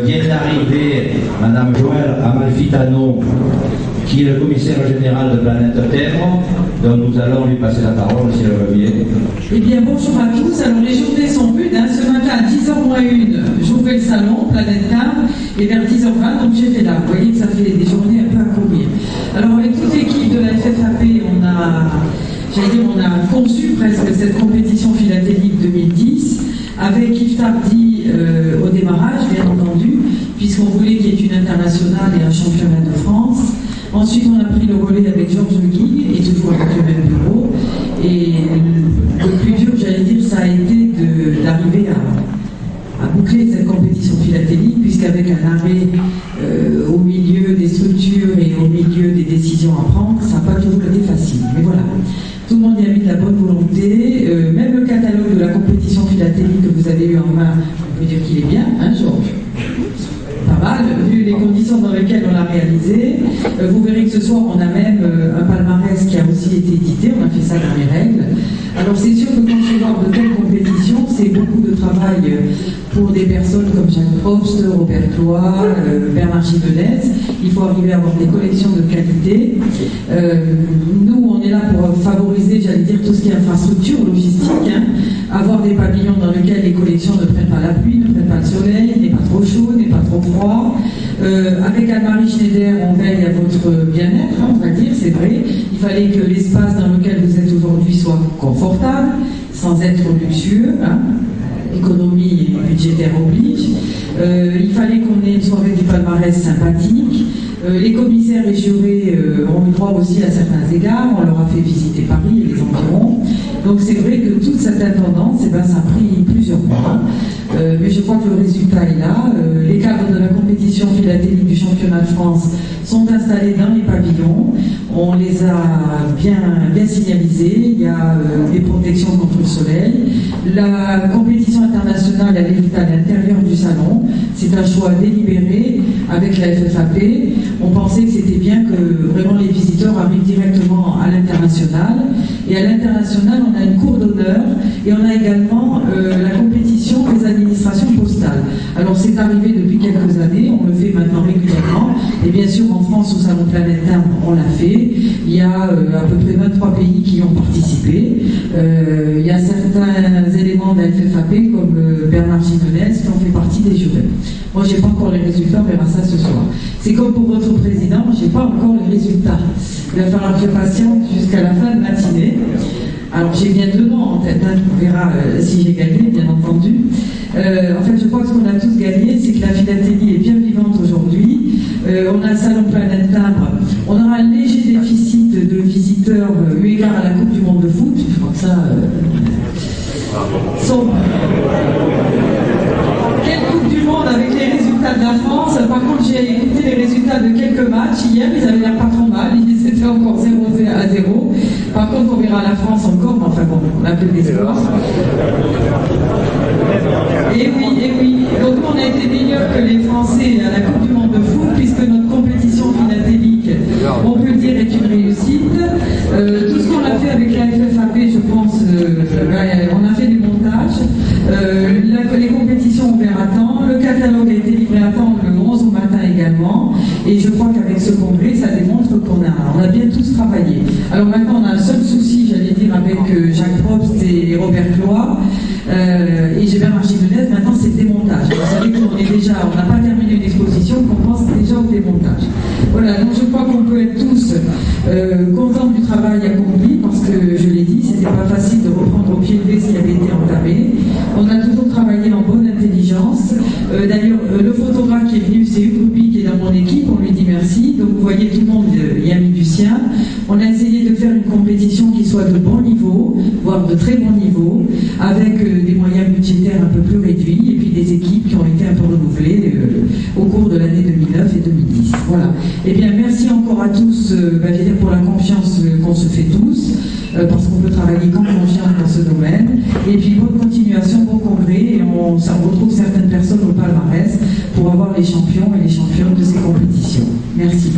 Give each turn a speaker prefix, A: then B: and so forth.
A: Vient d'arriver Madame Joëlle Amalfitano, qui est le commissaire général de Planète Terre, donc nous allons lui passer la parole si elle veut bien.
B: Eh bien bonjour à tous, alors les journées sont rudes, hein. Ce matin à 10h moins 1, j'ouvrais le salon, Planète Terre, et vers 10h20, donc j'étais là. Vous voyez que ça fait des journées un peu à courir. Alors avec toute l'équipe de la FFAP, on a conçu presque cette compétition philatélique 2010, avec Yves Tardy au démarrage, bien entendu, puisqu'on voulait qu'il y ait une internationale et un championnat de France. Ensuite, on a pris le relais avec Georges Guy, et toujours avec le même bureau. Et le plus dur, j'allais dire, ça a été d'arriver à boucler cette compétition philatélique, puisqu'avec un arrêt au milieu des structures et au milieu des décisions à prendre, ça n'a pas toujours été facile. Mais voilà, tout le monde y a mis de la bonne volonté. Même le catalogue de la compétition philatélique que vous avez eu en main, on peut dire qu'il est bien, hein, Georges? Pas mal, vu les conditions dans lesquelles on l'a réalisé. Vous verrez que ce soir, on a même un palmarès qui a aussi été édité, on a fait ça dans les règles. Alors c'est sûr que concevoir de telles compétitions, c'est beaucoup de travail pour des personnes comme Jacques Probst, Robert Cloy, Bernard Gimenez. Il faut arriver à avoir des collections de qualité. Nous, on est là pour favoriser, j'allais dire, tout ce qui est infrastructure, logistique, hein. Avoir des pavillons dans lesquels les collections ne prennent pas la pluie, ne prennent pas le soleil, n'est pas trop chaud, n'est pas trop froid. Avec Anne-Marie Schneider, on veille à votre bien-être, hein, on va dire, c'est vrai. Il fallait que l'espace dans lequel vous êtes aujourd'hui soit confortable, sans être luxueux, hein. Économie budgétaire oblige. Il fallait qu'on ait une soirée du palmarès sympathique. Les commissaires et jurés ont eu droit aussi à certains égards. On leur a fait visiter Paris et les environs. Donc c'est vrai que toute cette intendance, ça a pris plusieurs mois. Mais je crois que le résultat est là. Les cadres de la compétition philatélique du championnat de France sont installés dans les pavillons. On les a bien signalisés. Il y a des protections contre le soleil. La compétition internationale, elle est à l'intérieur du salon. C'est un choix délibéré avec la FFAP. On pensait que c'était bien que vraiment les visiteurs arrivent directement à l'international. Et à l'international, on a une cour d'honneur et on a également la compétition des administrations postales. Alors c'est arrivé depuis quelques années, on le fait maintenant régulièrement. Et bien sûr, en France, au Salon Planète Terre, on l'a fait. Il y a à peu près 23 pays qui y ont participé. Il y a certains éléments de la FFAP, comme Bernard Gimenez, qui ont fait partie des jurés. Moi, je n'ai pas encore les résultats, on verra ça ce soir. C'est comme pour votre président, je n'ai pas encore les résultats. Il va falloir que je patiente jusqu'à la fin de matinée. Alors, j'ai bien 2 noms en tête, hein, on verra si j'ai gagné, bien entendu. En fait, je crois que ce qu'on a tous gagné, c'est que la philatélie est bien vivante aujourd'hui. On a le Salon Planète Timbre. On aura un léger déficit de visiteurs eu égard à la Coupe du Monde de foot. Je crois que ça... Quelle Coupe du Monde avec les résultats de la France. Par contre, j'ai écouté les résultats de quelques matchs hier, ils avaient l'air pas trop mal, ils étaient encore 0-0. Par contre, on verra la France encore, mais enfin bon, on a peu d'espoir. Et oui. Donc on a été meilleurs que les Français à la Coupe du Monde de foot, puisque notre compétition philatélique, on peut le dire, est une réussite. Tout ce qu'on a fait avec la FFAP, je pense, on a fait du montage. Les compétitions ont ouvert à temps, le catalogue a été livré à temps le 11 au matin également, et je crois qu'avec ce congrès, ça démontre qu'on a bien tous travaillé. Alors maintenant, on a un seul souci, j'allais dire, avec Jacques Probst et Robert Cloy, et j'ai bien marché de l'aide, maintenant c'est le démontage. Vous savez qu'on n'a pas terminé une exposition, qu'on pense déjà au démontage. Voilà, donc je crois qu'on peut être tous contents du travail accompli, parce que je l'ai dit, c'était pas facile de reprendre au pied levé ce qui avait été entamé. On a toujours travaillé en bonne intelligence. D'ailleurs, le photographe qui est venu, c'est Hugues Ruby qui est dans mon équipe, on lui dit merci. Donc vous voyez, tout le monde y a mis du sien. On a essayé de faire une compétition qui soit de bon niveau, voire de très bon niveau, avec des moyens budgétaires un peu plus réduits, et puis des équipes qui ont été un peu renouvelées au cours de l'année 2009 et 2010. Voilà. Eh bien, merci encore à tous, je veux dire, pour la confiance qu'on se fait tous, parce qu'on peut travailler qu'en confiance dans ce domaine. Et puis, bonne continuation, bon congrès, et on retrouve certaines personnes au palmarès pour avoir les champions et les championnes de ces compétitions. Merci.